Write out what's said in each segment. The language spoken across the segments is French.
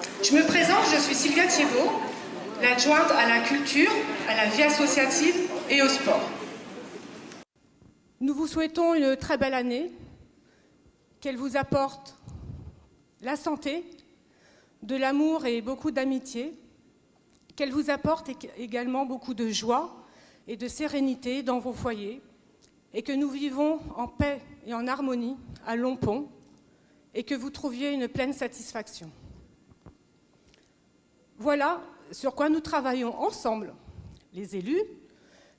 Je me présente, je suis Sylvia Thiebaud, l'adjointe à la culture, à la vie associative et au sport. Nous vous souhaitons une très belle année, qu'elle vous apporte la santé, de l'amour et beaucoup d'amitié, qu'elle vous apporte également beaucoup de joie et de sérénité dans vos foyers, et que nous vivons en paix et en harmonie à Lompont, et que vous trouviez une pleine satisfaction. Voilà sur quoi nous travaillons ensemble, les élus,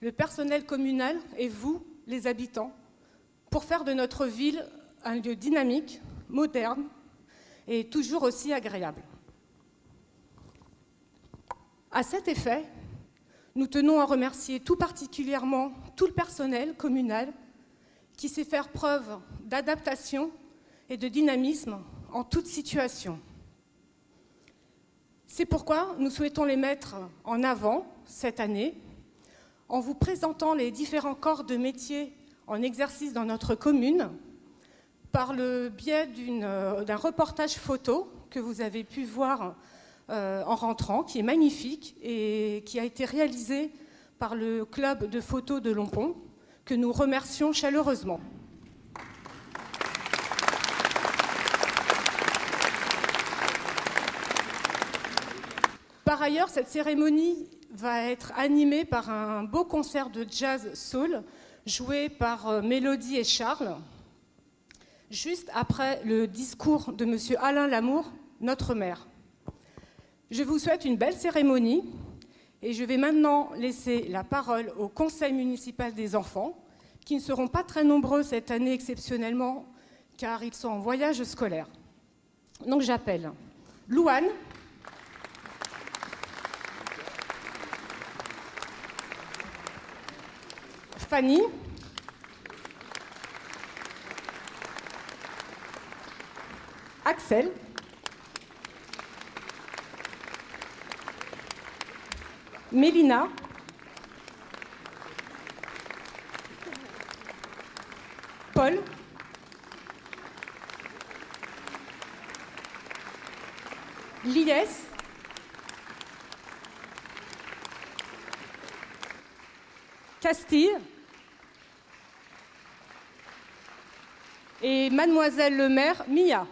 le personnel communal et vous, les habitants, pour faire de notre ville un lieu dynamique, moderne et toujours aussi agréable. À cet effet, nous tenons à remercier tout particulièrement tout le personnel communal qui sait faire preuve d'adaptation et de dynamisme en toute situation. C'est pourquoi nous souhaitons les mettre en avant cette année en vous présentant les différents corps de métiers en exercice dans notre commune par le biais d'un reportage photo que vous avez pu voir en rentrant, qui est magnifique et qui a été réalisé par le club de photos de Lompont, que nous remercions chaleureusement. Par ailleurs, cette cérémonie va être animée par un beau concert de jazz soul joué par Mélodie et Charles, juste après le discours de M. Alain Lamour, notre maire. Je vous souhaite une belle cérémonie et je vais maintenant laisser la parole au conseil municipal des enfants, qui ne seront pas très nombreux cette année exceptionnellement, car ils sont en voyage scolaire. Donc j'appelle Louane, Fanny, Axel, Mélina, Paul, Liès, Castille et mademoiselle le maire, Mia.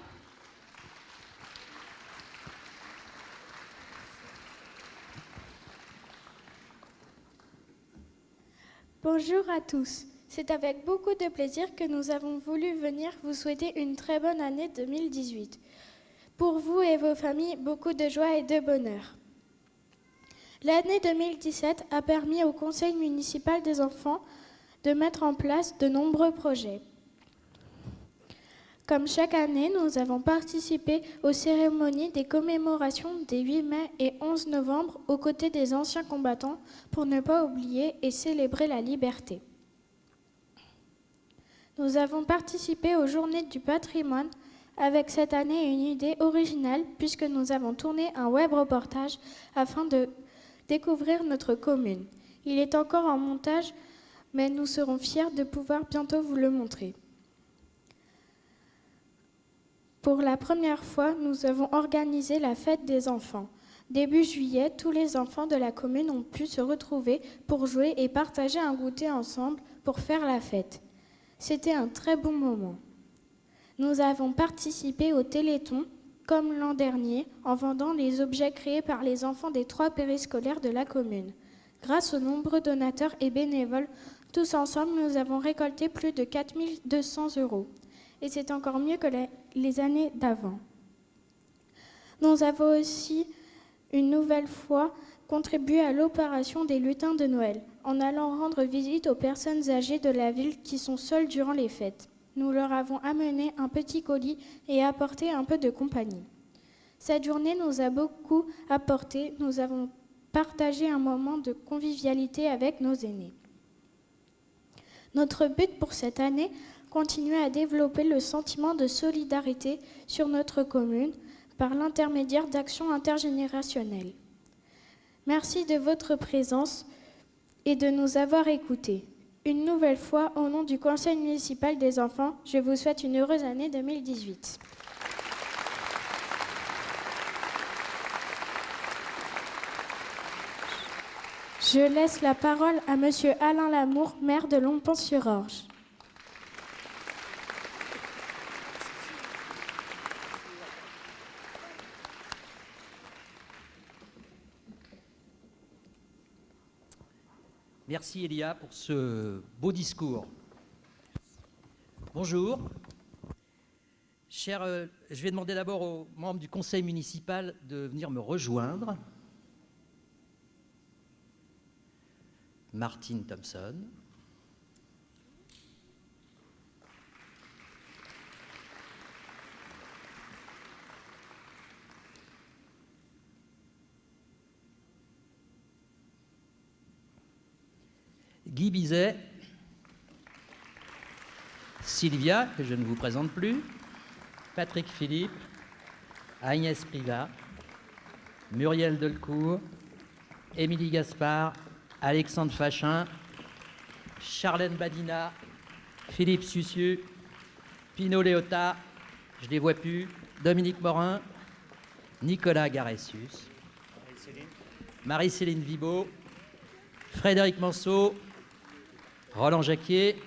Bonjour à tous. C'est avec beaucoup de plaisir que nous avons voulu venir vous souhaiter une très bonne année 2018. Pour vous et vos familles, beaucoup de joie et de bonheur. L'année 2017 a permis au Conseil municipal des enfants de mettre en place de nombreux projets. Comme chaque année, nous avons participé aux cérémonies des commémorations des 8 mai et 11 novembre aux côtés des anciens combattants pour ne pas oublier et célébrer la liberté. Nous avons participé aux Journées du patrimoine avec cette année une idée originale puisque nous avons tourné un web reportage afin de découvrir notre commune. Il est encore en montage, mais nous serons fiers de pouvoir bientôt vous le montrer. Pour la première fois, nous avons organisé la fête des enfants. Début juillet, tous les enfants de la commune ont pu se retrouver pour jouer et partager un goûter ensemble pour faire la fête. C'était un très bon moment. Nous avons participé au Téléthon, comme l'an dernier, en vendant les objets créés par les enfants des 3 périscolaires de la commune. Grâce aux nombreux donateurs et bénévoles, tous ensemble, nous avons récolté plus de 4 200 €. Et c'est encore mieux que les années d'avant. Nous avons aussi, une nouvelle fois, contribué à l'opération des lutins de Noël, en allant rendre visite aux personnes âgées de la ville qui sont seules durant les fêtes. Nous leur avons amené un petit colis et apporté un peu de compagnie. Cette journée nous a beaucoup apporté. Nous avons partagé un moment de convivialité avec nos aînés. Notre but pour cette année, continuer à développer le sentiment de solidarité sur notre commune par l'intermédiaire d'actions intergénérationnelles. Merci de votre présence et de nous avoir écoutés. Une nouvelle fois, au nom du Conseil municipal des enfants, je vous souhaite une heureuse année 2018. Je laisse la parole à Monsieur Alain Lamour, maire de Lompont-sur-Orge. Merci Elia pour ce beau discours. Bonjour. Je vais demander d'abord aux membres du conseil municipal de venir me rejoindre. Martine Thompson. Guy Bizet. Sylvia, que je ne vous présente plus. Patrick Philippe. Agnès Privat. Muriel Delcourt. Émilie Gaspard. Alexandre Fachin, Charlène Badina, Philippe Sussieu, Pino Léota, je ne les vois plus, Dominique Morin, Nicolas Garessius, Marie-Céline Vibo, Frédéric Manceau, Roland Jacquier,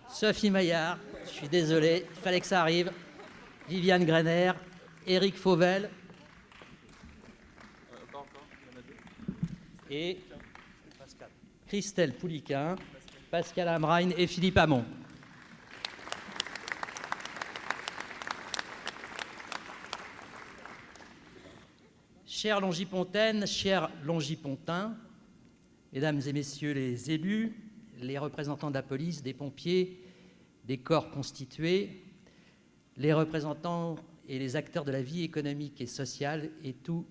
Sophie Maillard, je suis désolé, il fallait que ça arrive, Viviane Greiner, Éric Fauvel et Christelle Pouliquin, Pascal Amrain et Philippe Hamon. Chères Longipontaines, chers Longipontins, mesdames et messieurs les élus, les représentants de la police, des pompiers, des corps constitués, les représentants et les acteurs de la vie économique et sociale et tous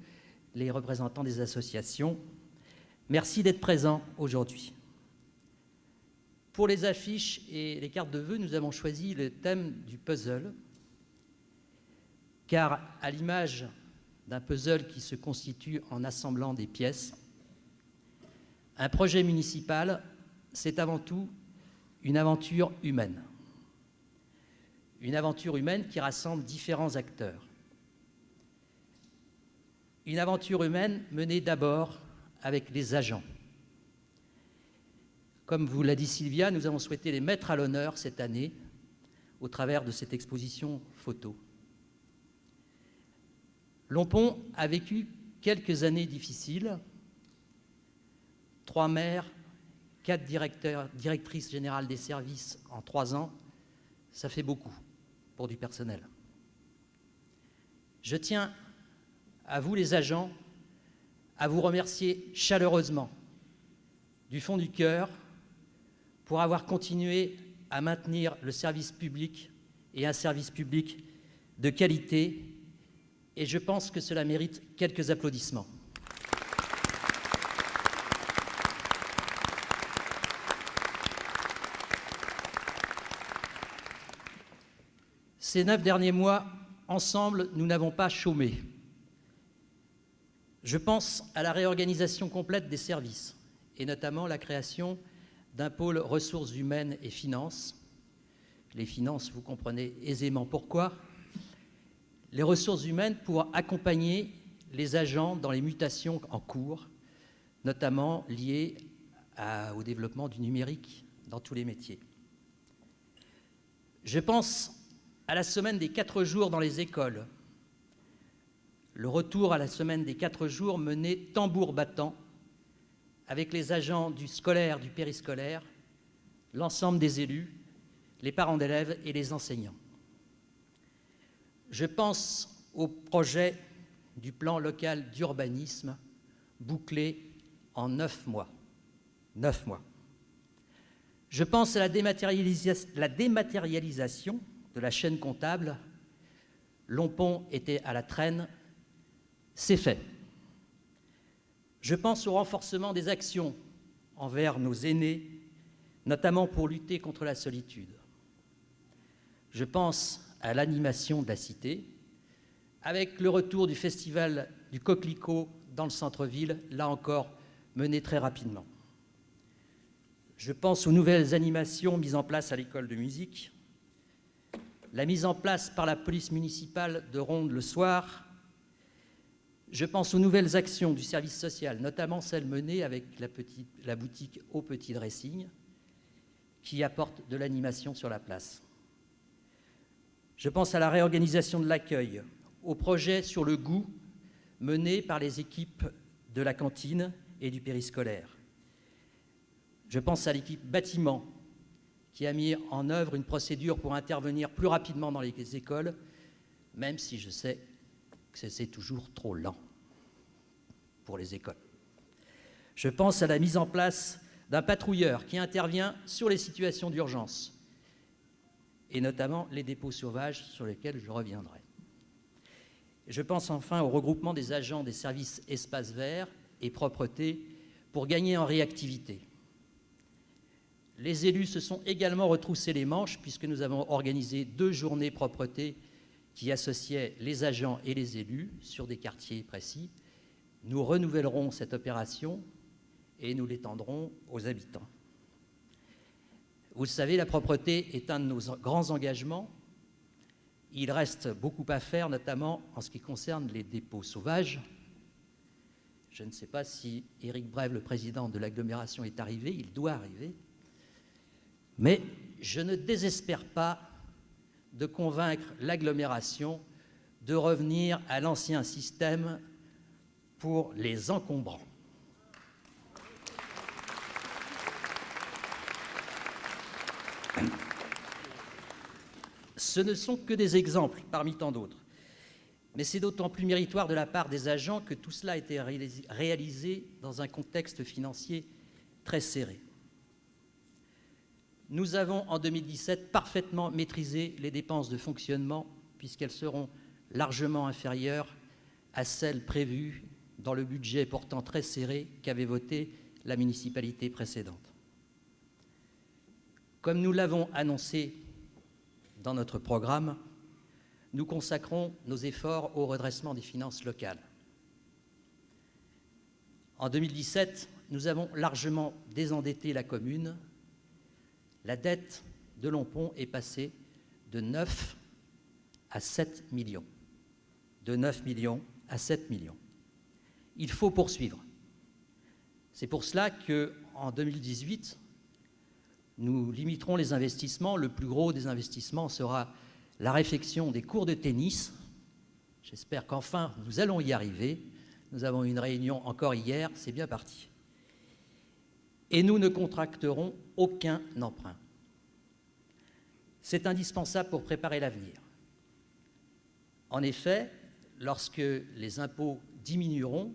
les représentants des associations, merci d'être présents aujourd'hui. Pour les affiches et les cartes de vœux, nous avons choisi le thème du puzzle, car à l'image d'un puzzle qui se constitue en assemblant des pièces, un projet municipal, c'est avant tout une aventure humaine. Une aventure humaine qui rassemble différents acteurs. Une aventure humaine menée d'abord avec les agents. Comme vous l'a dit Sylvia, nous avons souhaité les mettre à l'honneur cette année au travers de cette exposition photo. Lompont a vécu quelques années difficiles. 3 maires, 4 directrices générales des services en 3 ans, ça fait beaucoup pour du personnel. Je tiens à vous les agents à vous remercier chaleureusement du fond du cœur pour avoir continué à maintenir le service public et un service public de qualité, et je pense que cela mérite quelques applaudissements. Ces 9 derniers mois, ensemble, nous n'avons pas chômé. Je pense à la réorganisation complète des services, et notamment la création d'un pôle ressources humaines et finances. Les finances, vous comprenez aisément pourquoi. Les ressources humaines pour accompagner les agents dans les mutations en cours, notamment liées au développement du numérique dans tous les métiers. Je pense à la semaine des 4 jours dans les écoles, le retour à la semaine des 4 jours mené tambour battant avec les agents du scolaire, du périscolaire, l'ensemble des élus, les parents d'élèves et les enseignants. Je pense au projet du plan local d'urbanisme bouclé en 9 mois. 9 mois. Je pense à la dématérialisation de la chaîne comptable. Lompont était à la traîne, c'est fait. Je pense au renforcement des actions envers nos aînés, notamment pour lutter contre la solitude. Je pense à l'animation de la cité, avec le retour du festival du Coquelicot dans le centre-ville, là encore mené très rapidement. Je pense aux nouvelles animations mises en place à l'école de musique, la mise en place par la police municipale de rondes le soir, Je pense aux nouvelles actions du service social, notamment celles menées avec la boutique Au Petit Dressing, qui apporte de l'animation sur la place. Je pense à la réorganisation de l'accueil, au projet sur le goût mené par les équipes de la cantine et du périscolaire. Je pense à l'équipe bâtiment qui a mis en œuvre une procédure pour intervenir plus rapidement dans les écoles, même si je sais que c'est toujours trop lent pour les écoles. Je pense à la mise en place d'un patrouilleur qui intervient sur les situations d'urgence, et notamment les dépôts sauvages sur lesquels je reviendrai. Je pense enfin au regroupement des agents des services espaces verts et propreté pour gagner en réactivité. Les élus se sont également retroussés les manches puisque nous avons organisé 2 journées propreté qui associaient les agents et les élus sur des quartiers précis. Nous renouvellerons cette opération et nous l'étendrons aux habitants. Vous le savez, la propreté est un de nos grands engagements. Il reste beaucoup à faire, notamment en ce qui concerne les dépôts sauvages. Je ne sais pas si Éric Brève, le président de l'agglomération, est arrivé, il doit arriver. Mais je ne désespère pas de convaincre l'agglomération de revenir à l'ancien système pour les encombrants. Ce ne sont que des exemples parmi tant d'autres. Mais c'est d'autant plus méritoire de la part des agents que tout cela a été réalisé dans un contexte financier très serré. Nous avons, en 2017, parfaitement maîtrisé les dépenses de fonctionnement puisqu'elles seront largement inférieures à celles prévues dans le budget pourtant très serré qu'avait voté la municipalité précédente. Comme nous l'avons annoncé dans notre programme, nous consacrons nos efforts au redressement des finances locales. En 2017, nous avons largement désendetté la commune. La dette de Lompont est passée de 9 à 7 millions. De 9 millions à 7 millions. Il faut poursuivre. C'est pour cela qu'en 2018, nous limiterons les investissements. Le plus gros des investissements sera la réfection des cours de tennis. J'espère qu'enfin, nous allons y arriver. Nous avons eu une réunion encore hier, c'est bien parti. Et nous ne contracterons aucun emprunt. C'est indispensable pour préparer l'avenir. En effet, lorsque les impôts diminueront,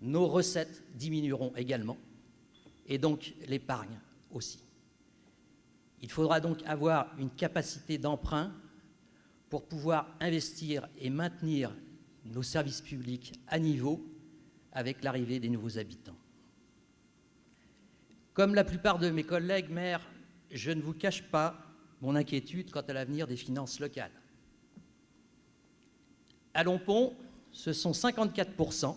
nos recettes diminueront également, et donc l'épargne aussi. Il faudra donc avoir une capacité d'emprunt pour pouvoir investir et maintenir nos services publics à niveau avec l'arrivée des nouveaux habitants. Comme la plupart de mes collègues maires, je ne vous cache pas mon inquiétude quant à l'avenir des finances locales. À Lompont, ce sont 54%,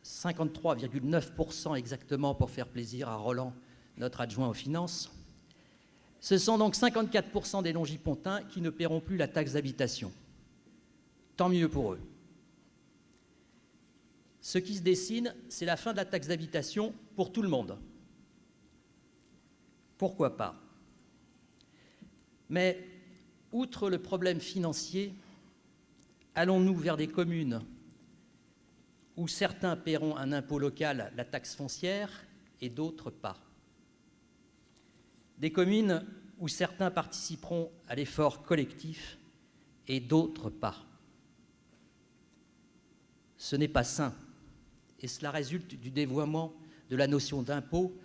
53,9% exactement pour faire plaisir à Roland, notre adjoint aux finances. Ce sont donc 54% des Longipontins qui ne paieront plus la taxe d'habitation. Tant mieux pour eux. Ce qui se dessine, c'est la fin de la taxe d'habitation pour tout le monde. Pourquoi pas? Mais, outre le problème financier, allons-nous vers des communes où certains paieront un impôt local, la taxe foncière, et d'autres pas? Des communes où certains participeront à l'effort collectif et d'autres pas? Ce n'est pas sain, et cela résulte du dévoiement de la notion d'impôt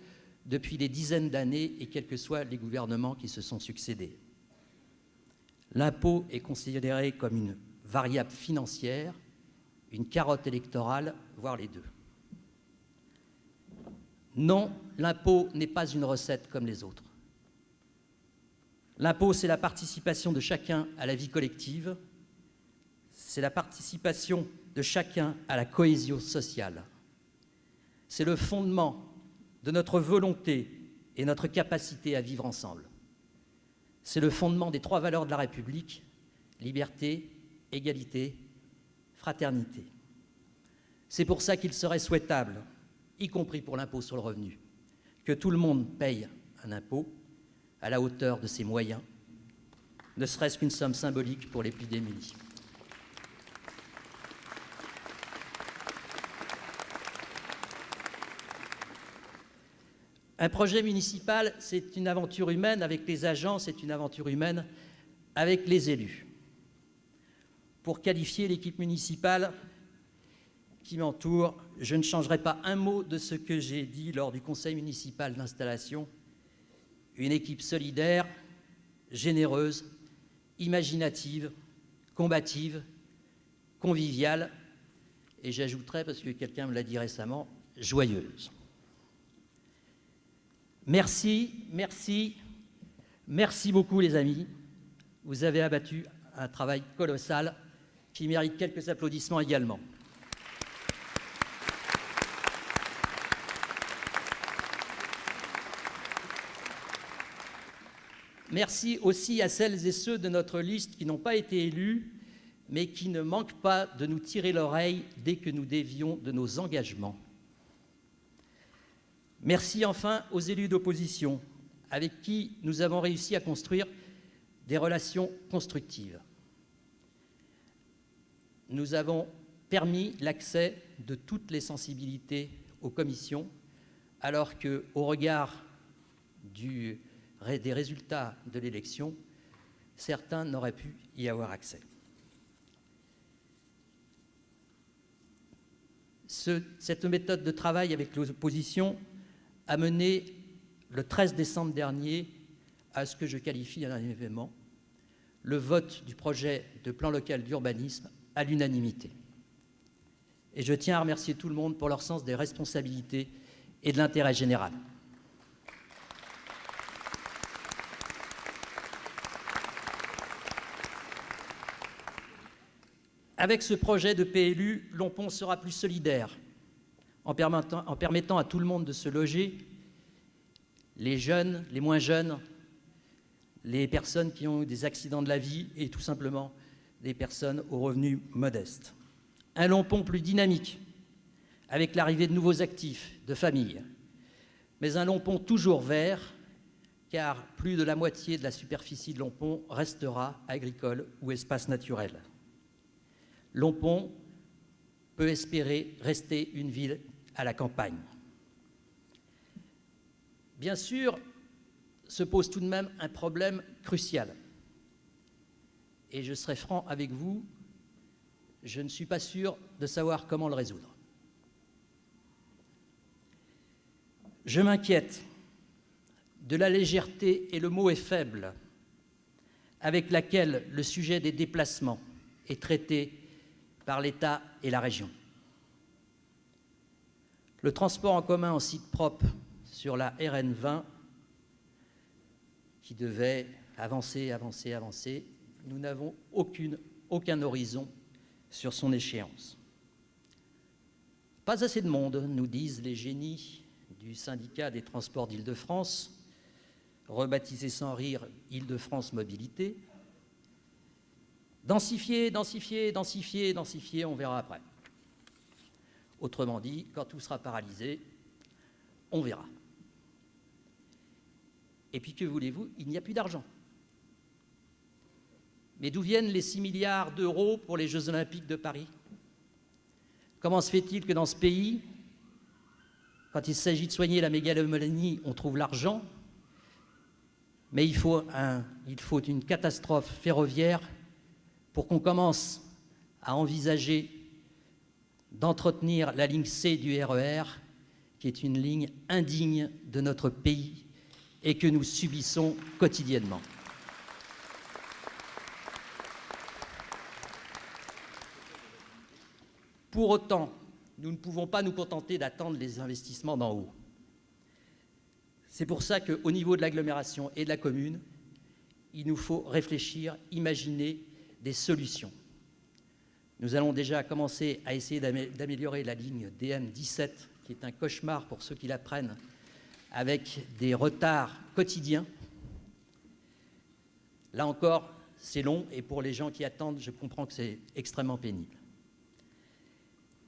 depuis des dizaines d'années et quels que soient les gouvernements qui se sont succédés. L'impôt est considéré comme une variable financière, une carotte électorale, voire les deux. Non, l'impôt n'est pas une recette comme les autres. L'impôt, c'est la participation de chacun à la vie collective, c'est la participation de chacun à la cohésion sociale. C'est le fondement de notre volonté et notre capacité à vivre ensemble. C'est le fondement des 3 valeurs de la République, liberté, égalité, fraternité. C'est pour ça qu'il serait souhaitable, y compris pour l'impôt sur le revenu, que tout le monde paye un impôt à la hauteur de ses moyens, ne serait-ce qu'une somme symbolique pour les plus démunis. Un projet municipal, c'est une aventure humaine avec les agents, c'est une aventure humaine avec les élus. Pour qualifier l'équipe municipale qui m'entoure, je ne changerai pas un mot de ce que j'ai dit lors du conseil municipal d'installation. Une équipe solidaire, généreuse, imaginative, combative, conviviale, et j'ajouterai, parce que quelqu'un me l'a dit récemment, joyeuse. Merci, merci, merci beaucoup les amis. Vous avez abattu un travail colossal qui mérite quelques applaudissements également. Merci aussi à celles et ceux de notre liste qui n'ont pas été élus, mais qui ne manquent pas de nous tirer l'oreille dès que nous dévions de nos engagements. Merci enfin aux élus d'opposition, avec qui nous avons réussi à construire des relations constructives. Nous avons permis l'accès de toutes les sensibilités aux commissions, alors qu'au regard des résultats de l'élection, certains n'auraient pu y avoir accès. Cette méthode de travail avec l'opposition a mené le 13 décembre dernier à ce que je qualifie d'un événement, le vote du projet de plan local d'urbanisme à l'unanimité. Et je tiens à remercier tout le monde pour leur sens des responsabilités et de l'intérêt général. Avec ce projet de PLU, Lompont sera plus solidaire, en permettant à tout le monde de se loger, les jeunes, les moins jeunes, les personnes qui ont eu des accidents de la vie et tout simplement les personnes aux revenus modestes. Un Lompont plus dynamique, avec l'arrivée de nouveaux actifs, de familles, mais un Lompont toujours vert, car plus de la moitié de la superficie de Lompont restera agricole ou espace naturel. Lompont peut espérer rester une ville à la campagne. Bien sûr, se pose tout de même un problème crucial. Et je serai franc avec vous, je ne suis pas sûr de savoir comment le résoudre. Je m'inquiète de la légèreté, et le mot est faible, avec laquelle le sujet des déplacements est traité par l'État et la région. Le transport en commun en site propre sur la RN 20, qui devait avancer, nous n'avons aucun horizon sur son échéance. Pas assez de monde, nous disent les génies du syndicat des transports d'Île-de-France, rebaptisé sans rire Île-de-France Mobilité. Densifier, densifier, densifier, densifier, on verra après. Autrement dit, quand tout sera paralysé, on verra. Et puis, que voulez-vous? Il n'y a plus d'argent. Mais d'où viennent les 6 milliards d'euros pour les Jeux Olympiques de Paris? Comment se fait-il que dans ce pays, quand il s'agit de soigner la mégalomanie, on trouve l'argent, mais il faut une catastrophe ferroviaire pour qu'on commence à envisager d'entretenir la ligne C du RER, qui est une ligne indigne de notre pays et que nous subissons quotidiennement. Pour autant, nous ne pouvons pas nous contenter d'attendre les investissements d'en haut. C'est pour ça qu'au niveau de l'agglomération et de la commune, il nous faut réfléchir, imaginer des solutions. Nous allons déjà commencer à essayer d'améliorer la ligne DM17, qui est un cauchemar pour ceux qui la prennent, avec des retards quotidiens. Là encore, c'est long, et pour les gens qui attendent, je comprends que c'est extrêmement pénible.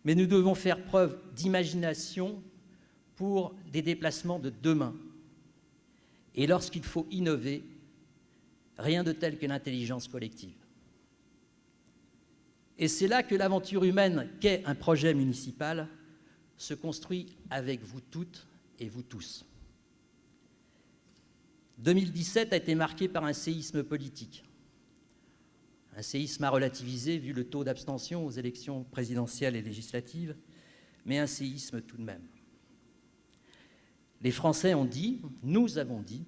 Mais nous devons faire preuve d'imagination pour des déplacements de demain. Et lorsqu'il faut innover, rien de tel que l'intelligence collective. Et c'est là que l'aventure humaine qu'est un projet municipal se construit avec vous toutes et vous tous. 2017 a été marqué par un séisme politique. Un séisme à relativiser vu le taux d'abstention aux élections présidentielles et législatives, mais un séisme tout de même. Les Français ont dit, nous avons dit,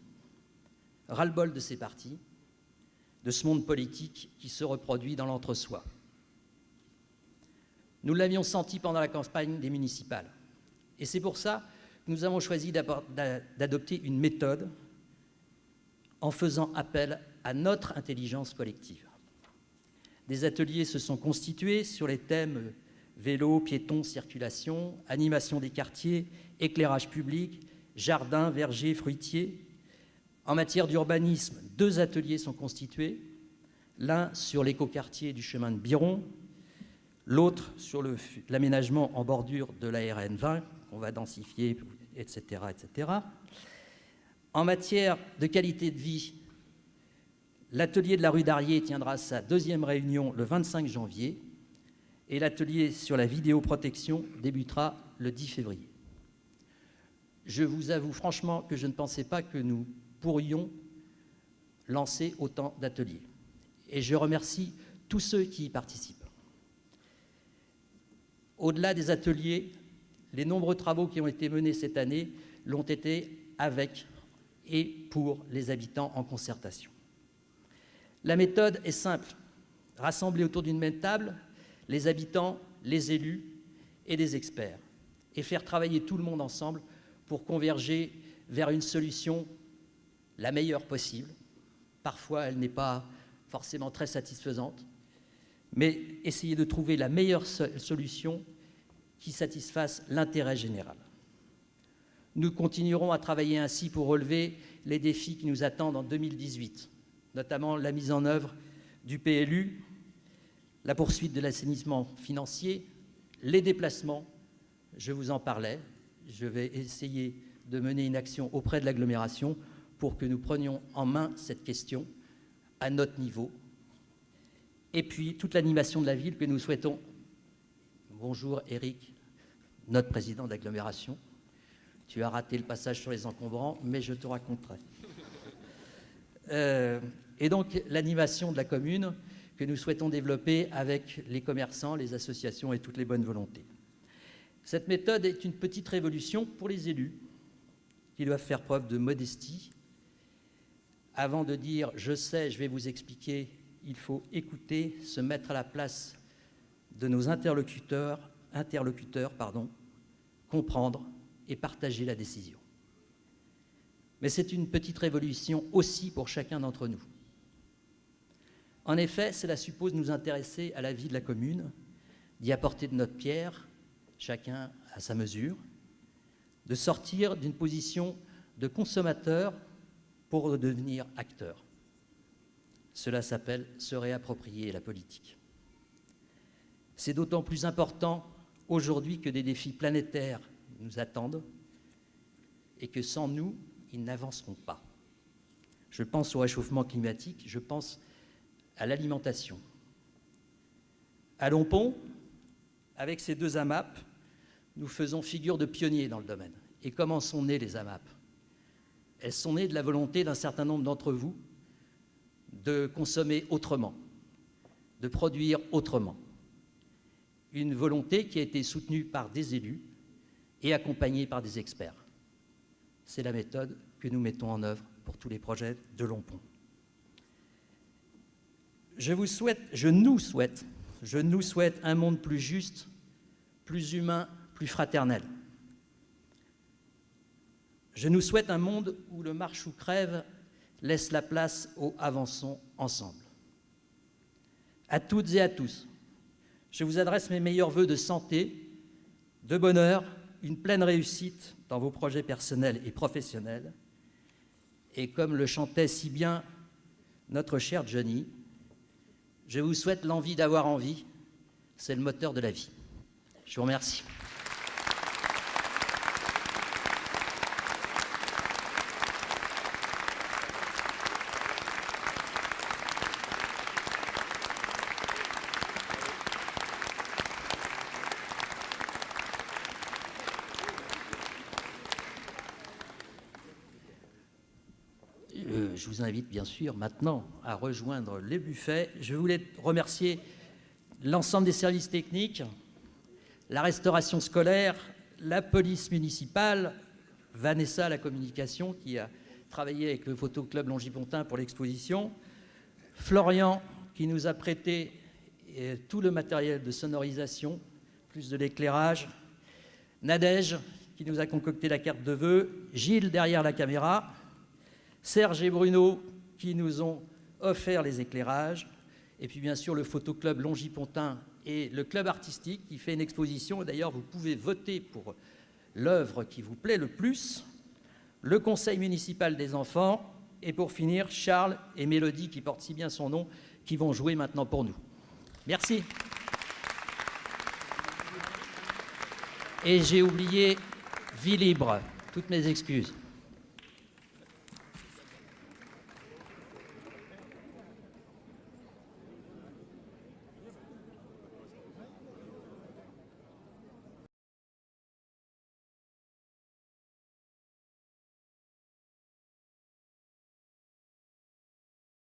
ras-le-bol de ces partis, de ce monde politique qui se reproduit dans l'entre-soi. Nous l'avions senti pendant la campagne des municipales. Et c'est pour ça que nous avons choisi d'adopter une méthode en faisant appel à notre intelligence collective. Des ateliers se sont constitués sur les thèmes vélo, piétons, circulation, animation des quartiers, éclairage public, jardins, vergers, fruitiers. En matière d'urbanisme, 2 ateliers sont constitués, l'un sur l'écoquartier du chemin de Biron, l'autre sur l'aménagement en bordure de la RN 20, qu'on va densifier, etc., etc. En matière de qualité de vie, l'atelier de la rue d'Arrier tiendra sa 2e réunion le 25 janvier et l'atelier sur la vidéoprotection débutera le 10 février. Je vous avoue franchement que je ne pensais pas que nous pourrions lancer autant d'ateliers. Et je remercie tous ceux qui y participent. Au-delà des ateliers, les nombreux travaux qui ont été menés cette année l'ont été avec et pour les habitants en concertation. La méthode est simple, rassembler autour d'une même table les habitants, les élus et les experts, et faire travailler tout le monde ensemble pour converger vers une solution la meilleure possible. Parfois, elle n'est pas forcément très satisfaisante, mais essayer de trouver la meilleure solution qui satisfasse l'intérêt général. Nous continuerons à travailler ainsi pour relever les défis qui nous attendent en 2018, notamment la mise en œuvre du PLU, la poursuite de l'assainissement financier, les déplacements, je vous en parlais, je vais essayer de mener une action auprès de l'agglomération pour que nous prenions en main cette question à notre niveau. Et puis, toute l'animation de la ville que nous souhaitons. Bonjour Eric, notre président d'agglomération. Tu as raté le passage sur les encombrants, mais je te raconterai. Et donc, l'animation de la commune que nous souhaitons développer avec les commerçants, les associations et toutes les bonnes volontés. Cette méthode est une petite révolution pour les élus qui doivent faire preuve de modestie. Avant de dire « je sais, je vais vous expliquer », il faut écouter, se mettre à la place de nos interlocuteurs, comprendre et partager la décision. Mais c'est une petite révolution aussi pour chacun d'entre nous. En effet, cela suppose nous intéresser à la vie de la commune, d'y apporter de notre pierre, chacun à sa mesure, de sortir d'une position de consommateur pour devenir acteur. Cela s'appelle se réapproprier la politique. C'est d'autant plus important aujourd'hui que des défis planétaires nous attendent et que sans nous, ils n'avanceront pas. Je pense au réchauffement climatique, je pense à l'alimentation. À Lompont, avec ces 2 AMAP, nous faisons figure de pionniers dans le domaine. Et comment sont nées les AMAP? Elles sont nées de la volonté d'un certain nombre d'entre vous de consommer autrement, de produire autrement. Une volonté qui a été soutenue par des élus et accompagnée par des experts. C'est la méthode que nous mettons en œuvre pour tous les projets de Lompont. Je nous souhaite un monde plus juste, plus humain, plus fraternel. Je nous souhaite un monde où le marche ou crève laisse la place au avançons ensemble. À toutes et à tous, je vous adresse mes meilleurs vœux de santé, de bonheur, une pleine réussite dans vos projets personnels et professionnels. Et comme le chantait si bien notre cher Johnny, je vous souhaite l'envie d'avoir envie, c'est le moteur de la vie. Je vous remercie. Je vous invite bien sûr maintenant à rejoindre les buffets. Je voulais remercier l'ensemble des services techniques, la restauration scolaire, la police municipale, Vanessa à la communication qui a travaillé avec le Photoclub Longipontin pour l'exposition, Florian qui nous a prêté tout le matériel de sonorisation, plus de l'éclairage, Nadège qui nous a concocté la carte de vœux, Gilles derrière la caméra, Serge et Bruno qui nous ont offert les éclairages, et puis bien sûr le Photoclub Longipontin et le club artistique qui fait une exposition. Et d'ailleurs, vous pouvez voter pour l'œuvre qui vous plaît le plus, le conseil municipal des enfants, et pour finir, Charles et Mélodie, qui portent si bien son nom, qui vont jouer maintenant pour nous. Merci. Et j'ai oublié Vie Libre, toutes mes excuses.